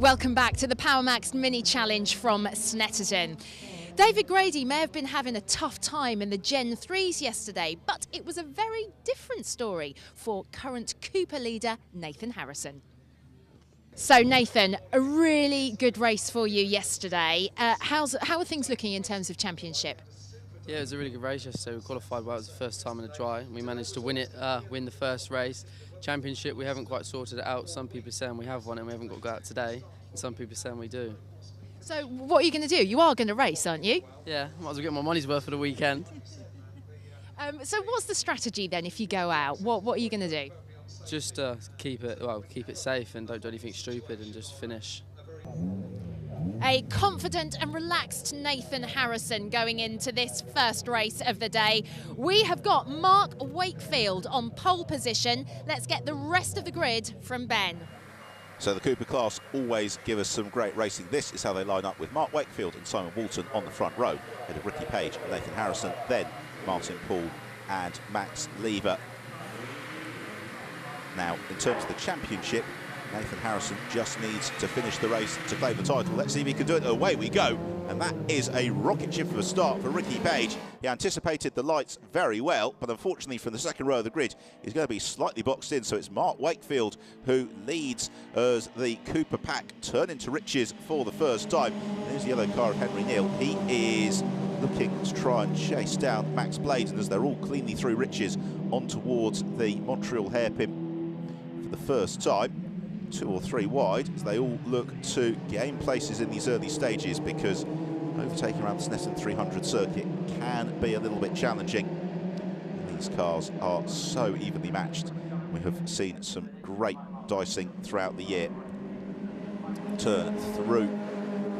Welcome back to the PowerMax Mini Challenge from Snetterton. David Grady may have been having a tough time in the Gen 3s yesterday, but it was a very different story for current Cooper leader Nathan Harrison. So Nathan, a really good race for you yesterday. How are things looking in terms of championship? Yeah, it was a really good race yesterday. We qualified well. It was the first time in a dry. We managed to win it, win the first race. Championship, we haven't quite sorted it out. Some people are saying we have won it and we haven't got to go out today. And some people are saying we do. So what are you going to do? You are going to race, aren't you? Yeah, might as well get my money's worth for the weekend. So what's the strategy then if you go out? What are you going to do? Just keep it safe and don't do anything stupid and just finish. A confident and relaxed Nathan Harrison going into this first race of the day. We have got Mark Wakefield on pole position. Let's get the rest of the grid from Ben. So the Cooper class always give us some great racing. This is how they line up with Mark Wakefield and Simon Walton on the front row. Ahead of Ricky Page and Nathan Harrison, then Martin Poole and Max Lever. Now, in terms of the championship, Nathan Harrison just needs to finish the race to claim the title. Let's see if he can do it. Away we go. And that is a rocket ship of a start for Ricky Page. He anticipated the lights very well, but unfortunately from the second row of the grid, he's going to be slightly boxed in. So it's Mark Wakefield who leads as the Cooper pack turn into riches for the first time. There's the yellow car of Henry Neal. He is looking to try and chase down Max Bladen as they're all cleanly through riches on towards the Montreal hairpin for the first time. 2 or 3 wide as they all look to gain places in these early stages, because overtaking around the Snetterton 300 circuit can be a little bit challenging. And these cars are so evenly matched. We have seen some great dicing throughout the year. Turn through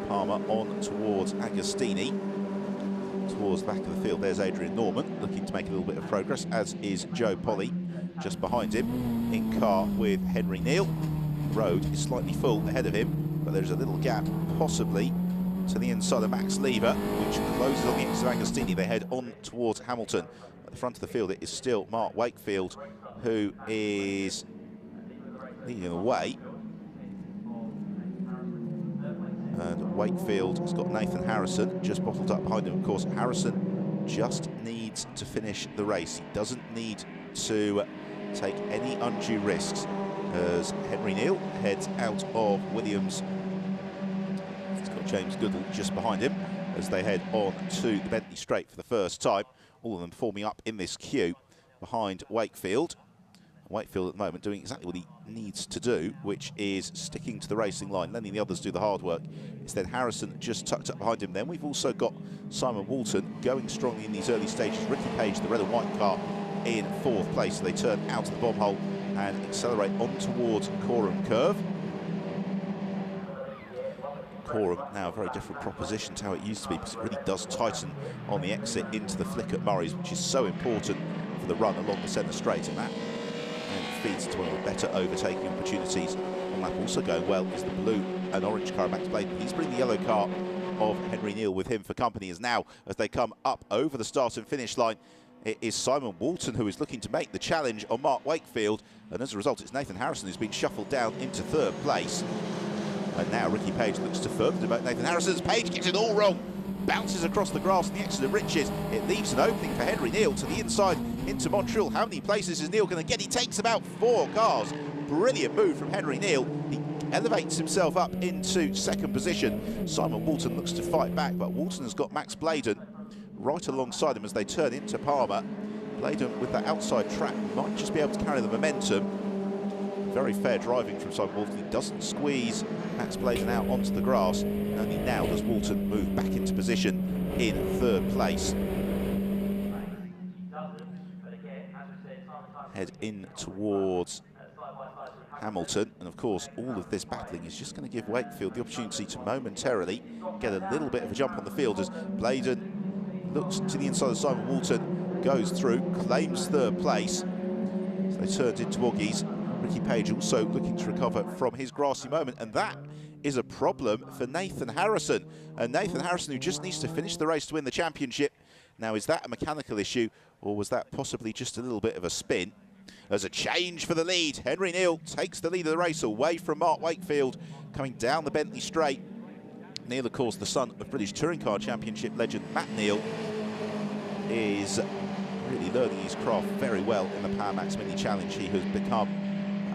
Palmer on towards Agostini. Towards the back of the field, there's Adrian Norman looking to make a little bit of progress, as is Joe Polly just behind him, in car with Henry Neal. Road is slightly full ahead of him, but there's a little gap possibly to the inside of Max Lever, which closes on the exit of Agostini. They head on towards Hamilton. At the front of the field it is still Mark Wakefield who is leading the way, and Wakefield has got Nathan Harrison just bottled up behind him. Of course, Harrison just needs to finish the race. He doesn't need to take any undue risks as Henry Neal heads out of Williams. He's got James Goodall just behind him as they head on to the Bentley Straight for the first time. All of them forming up in this queue behind Wakefield. Wakefield at the moment doing exactly what he needs to do, which is sticking to the racing line, letting the others do the hard work. It's then Harrison just tucked up behind him. Then we've also got Simon Walton going strongly in these early stages. Ricky Page, the red and white car, in 4th place. So they turn out of the bomb hole and accelerate on towards Coram Curve. Coram now a very different proposition to how it used to be, because it really does tighten on the exit into the flick at Murray's, which is so important for the run along the centre straight, and that feeds to one of the better overtaking opportunities on lap. Also going well is the blue and orange car of Max Bladen. He's bringing the yellow car of Henry Neal with him for company, as now as they come up over the start and finish line, it is Simon Walton who is looking to make the challenge on Mark Wakefield, and as a result it's Nathan Harrison who's been shuffled down into 3rd place. And now Ricky Page looks to further demote Nathan Harrison. Page gets it all wrong, bounces across the grass in the exit of riches. It leaves an opening for Henry Neal to the inside into Montreal. How many places is Neal going to get? He takes about 4 cars. Brilliant move from Henry Neal. He elevates himself up into 2nd position. Simon Walton looks to fight back, but Walton has got Max Bladen right alongside him as they turn into Palmer. Bladen with that outside track might just be able to carry the momentum. Very fair driving from Simon Walton. He doesn't squeeze Max Bladen out onto the grass. Only now does Walton move back into position in 3rd place. Head in towards Hamilton, and of course all of this battling is just going to give Wakefield the opportunity to momentarily get a little bit of a jump on the field as Bladen looks to the inside of Simon Walton, goes through, claims 3rd place. So they turned into Oggies. Ricky Page also looking to recover from his grassy moment, and that is a problem for Nathan Harrison. And Nathan Harrison, who just needs to finish the race to win the championship. Now, is that a mechanical issue, or was that possibly just a little bit of a spin? There's a change for the lead. Henry Neal takes the lead of the race away from Mark Wakefield coming down the Bentley Straight. Neil, of course, the son of British Touring Car Championship legend Matt Neal, is really learning his craft very well in the Power Max Mini Challenge. He has become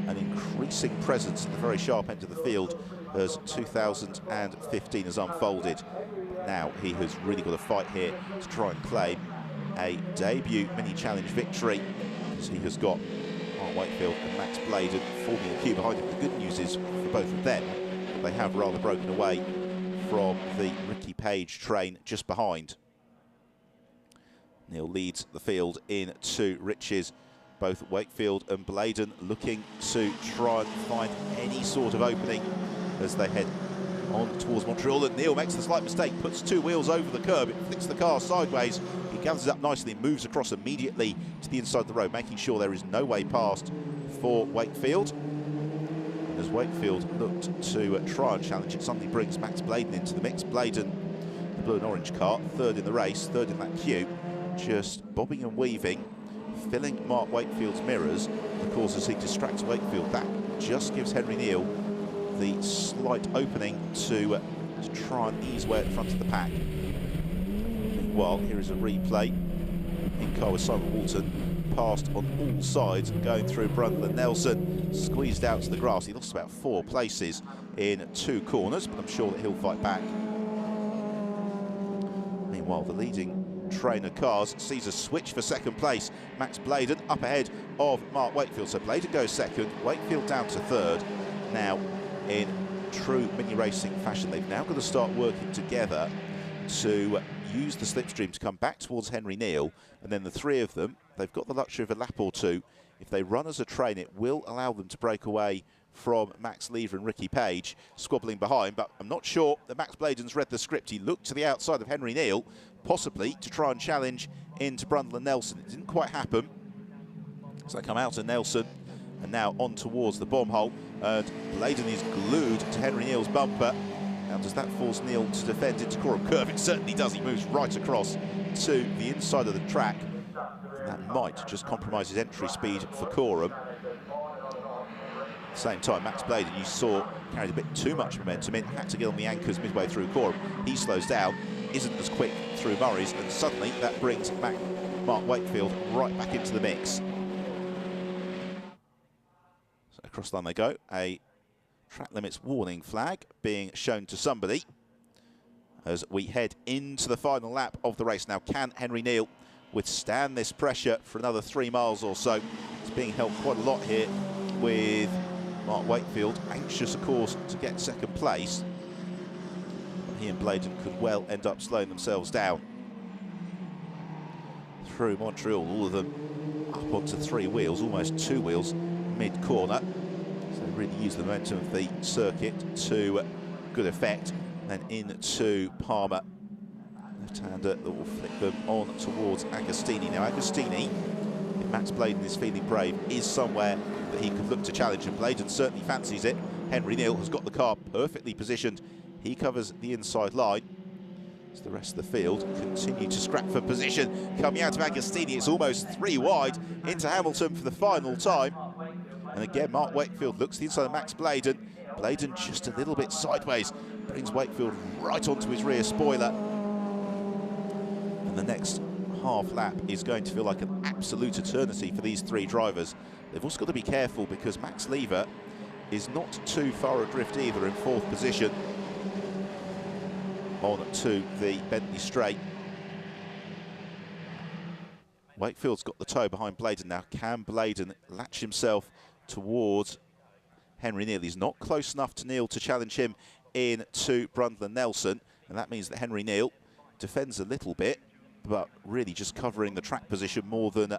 an increasing presence at the very sharp end of the field as 2015 has unfolded. Now he has really got a fight here to try and claim a debut Mini Challenge victory, as he has got Mark Wakefield and Max Bladen forming a queue behind him. The good news is for both of them, they have rather broken away from the Ricky Page train just behind. Neil leads the field into riches. Both Wakefield and Bladen looking to try and find any sort of opening as they head on towards Montreal. And Neil makes the slight mistake, puts two wheels over the curb, it flicks the car sideways. He gathers it up nicely, moves across immediately to the inside of the road, making sure there is no way past for Wakefield. And as Wakefield looked to try and challenge, it suddenly brings Max Bladen into the mix. Bladen, the blue and orange car, third in the race, third in that queue, just bobbing and weaving, filling Mark Wakefield's mirrors. Of course, as he distracts Wakefield, that just gives Henry Neal the slight opening to try and ease way at the front of the pack. Meanwhile, here is a replay. In car with Simon Walton, passed on all sides, going through Brundle and Nelson, squeezed out to the grass. He lost about 4 places in 2 corners, but I'm sure that he'll fight back. Meanwhile, the leading train of cars sees a switch for second place. Max Bladen up ahead of Mark Wakefield. So Bladen goes second, Wakefield down to third. Now, in true mini racing fashion, they've now got to start working together to use the slipstream to come back towards Henry Neal, and then the three of them, they've got the luxury of a lap or two. If they run as a train, it will allow them to break away from Max Lever and Ricky Page squabbling behind, but I'm not sure that Max Bladen's read the script. He looked to the outside of Henry Neal, possibly to try and challenge into Brundle and Nelson. It didn't quite happen, so they come out of Nelson and now on towards the bomb hole, and Bladen is glued to Henry Neal's bumper. Now, does that force Neal to defend into Coram Curve? It certainly does. He moves right across to the inside of the track. That might just compromise his entry speed for Coram. At the same time, Max Bladen, you saw, carried a bit too much momentum in, had to get on the anchors midway through Coram. He slows down, isn't as quick through Murray's, and suddenly that brings Mark Wakefield right back into the mix. So across the line they go, a track limits warning flag being shown to somebody as we head into the final lap of the race. Now, can Henry Neal withstand this pressure for another 3 miles or so? It's being held quite a lot here with Mark Wakefield, anxious, of course, to get second place. But he and Bladen could well end up slowing themselves down. Through Montreal, all of them up onto 3 wheels, almost 2 wheels, mid-corner. So they really use the momentum of the circuit to good effect. Then into Palmer, left-hander that will flick them on towards Agostini. Now, Agostini, if Max Bladen is feeling brave, is somewhere that he could look to challenge, and Bladen certainly fancies it. Henry Neal has got the car perfectly positioned. He covers the inside line. As the rest of the field continue to scrap for position. Coming out of Agostini, it's almost 3 wide into Hamilton for the final time. And again, Mark Wakefield looks to the inside of Max Bladen. Bladen just a little bit sideways, brings Wakefield right onto his rear spoiler. And the next half lap is going to feel like an absolute eternity for these 3 drivers. They've also got to be careful because Max Lever is not too far adrift either, in 4th position on to the Bentley Straight. Wakefield's got the toe behind Bladen now. Can Bladen latch himself towards Henry Neal? He's not close enough to Neal to challenge him into Brundle and Nelson, and that means that Henry Neal defends a little bit, but really just covering the track position more than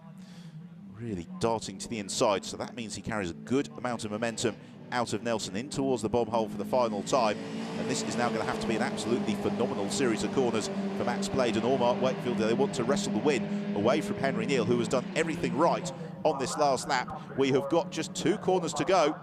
really darting to the inside. So that means he carries a good amount of momentum out of Nelson in towards the bomb hole for the final time. And this is now going to have to be an absolutely phenomenal series of corners for Max Bladen or Mark Wakefield. They want to wrestle the win away from Henry Neal, who has done everything right on this last lap. We have got just 2 corners to go.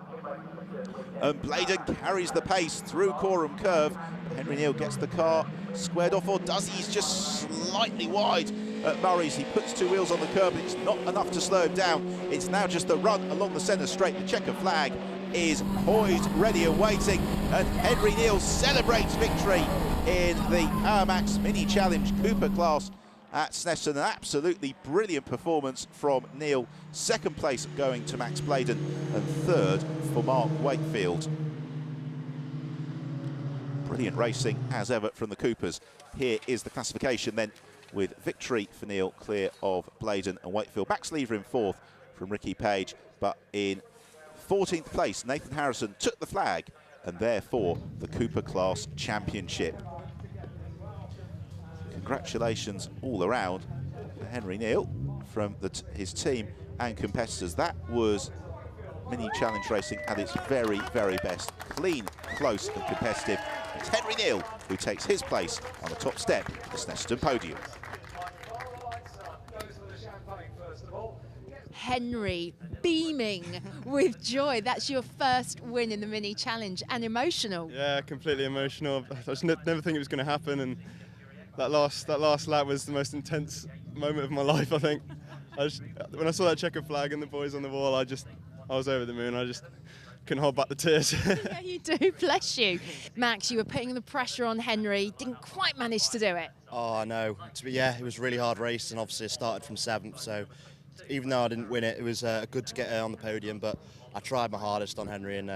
And Bladen carries the pace through Coram Curve. Henry Neal gets the car squared off, or does he? He's just slightly wide at Murray's. He puts 2 wheels on the curb, but it's not enough to slow him down. It's now just the run along the centre straight. The checker flag is poised, ready and waiting, and Henry Neal celebrates victory in the Power Max Mini Challenge Cooper class at Snetterton. An absolutely brilliant performance from Neal. Second place going to Max Bladen and third for Mark Wakefield. Brilliant racing as ever from the Coopers. Here is the classification then, with victory for Neal, clear of Bladen and Wakefield. Max Lever in fourth from Ricky Page, but in 14th place Nathan Harrison took the flag and therefore the Cooper class championship. Congratulations all around for Henry Neal from his team and competitors. That was Mini Challenge racing at its very, very best. Clean, close and competitive. It's Henry Neal who takes his place on the top step of the Snetterton podium. Henry beaming with joy. That's your first win in the Mini Challenge, and emotional. Yeah, completely emotional. I just never think it was going to happen, and that last lap was the most intense moment of my life, I think. When I saw that checkered flag and the boys on the wall, I was over the moon. I just couldn't hold back the tears. Yeah, you do, bless you. Max, you were putting the pressure on Henry, didn't quite manage to do it. Oh, no. Yeah, it was a really hard race, and obviously I started from 7th, so even though I didn't win it, it was good to get on the podium, but I tried my hardest on Henry, and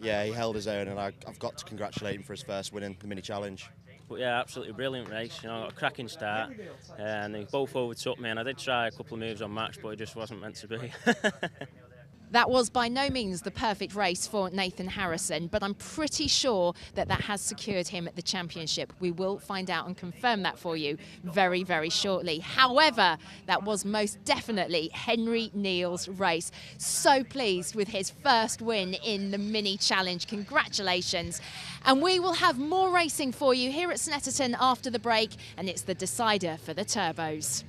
yeah, he held his own, and I've got to congratulate him for his first win in the Mini Challenge. But yeah, absolutely brilliant race, you know, a cracking start, and they both overtook me, and I did try a couple of moves on Max, but it just wasn't meant to be. That was by no means the perfect race for Nathan Harrison, but I'm pretty sure that has secured him at the championship. We will find out and confirm that for you very, very shortly. However, that was most definitely Henry Neal's race. So pleased with his first win in the Mini Challenge. Congratulations. And we will have more racing for you here at Snetterton after the break, and it's the decider for the turbos.